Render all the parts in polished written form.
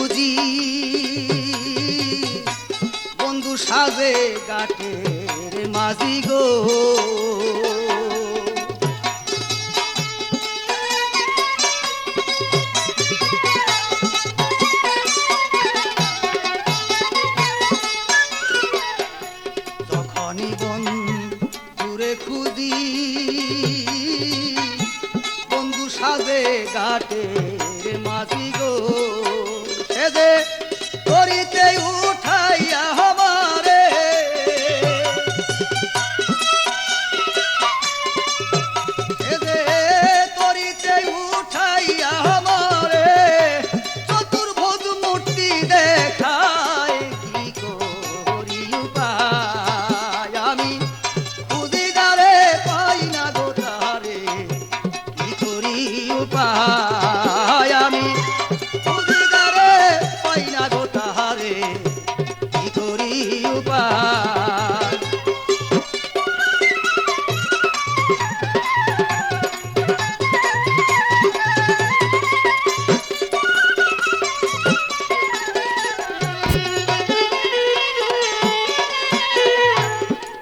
খুঁজি বন্ধু সাজে গাটের মাঝি গো। যখনই বন্ধুরে খুঁজি বন্ধু সাজে গাটের মাঝি গো, সেদে করিতে উঠাইয়া আমারে সেদে করিতে উঠাইয়া আমারে চতুর্ভুজ মূর্তি দেখায় কি করি উপায় আমি খুঁজি যারে পাই না গো তারে কি করি উপায় আমি খুঁজি যারে পাই না গো তারে কি করি উপায়।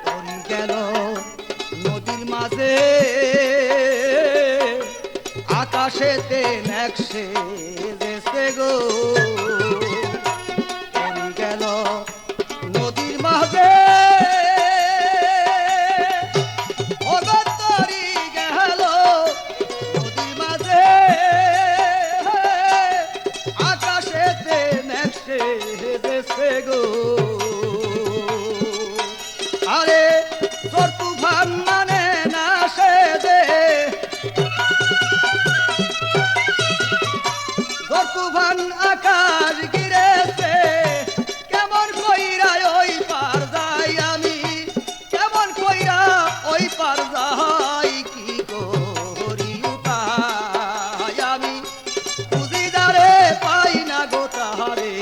পরি গেল নদীর মাঝে আকাশেতে নেকশে দেশে গো, পরি গেল নদীর মাঝে তরি গেল নদীর মাঝে আকাশেতে নেকশে দেশে গো। আরে তোর তুফান মানে না সে দে তোর তুফান আকাশ গিরেছে কেমন কইরা ওই পার যাই আমি কেমন কইরা ওই পার যাই কি করি উপায় আমি খুঁজি যারে পাই না গো তাহারে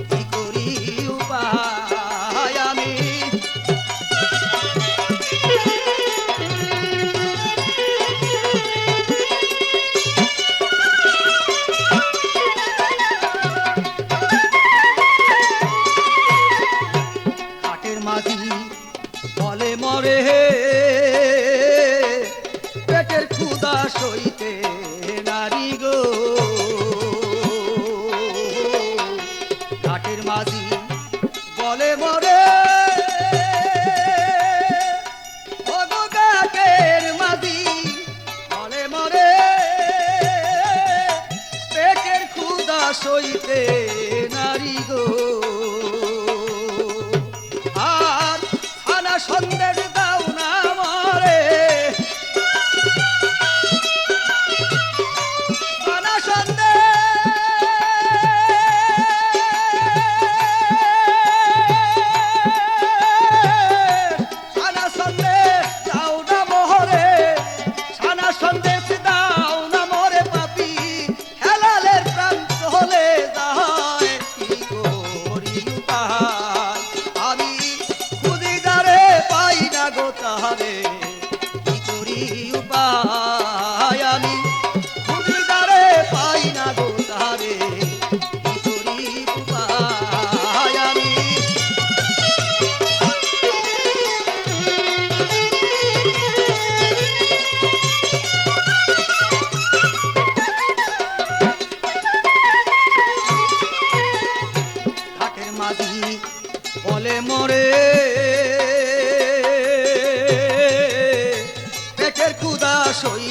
কি করি উপায় আমি। ঘাটের মাঝি বলে মরে পেটের ক্ষুধা সইতে নারী গো, ঘাটের মাঝি বলে মরে ও গো ঘাটের মাঝি বলে মরে পেটের ক্ষুধা সইতে নারী গো। আর খানা সন্দেশ দাও না মরে খানা সন্দেশ দাও না মরে খানা সন্দেশ দাও না মরে পাপি হেলালের প্রাণ চলে যায় কি করি উপায় আমি খুঁজি যারে পাই না গো তাহারে কি করি উপায় আমি খুঁজি যারে পাই না গো তাহারে কি করি উপায় আমি। ঘাটের মাঝি বলে মরে পেটের ক্ষুধা সই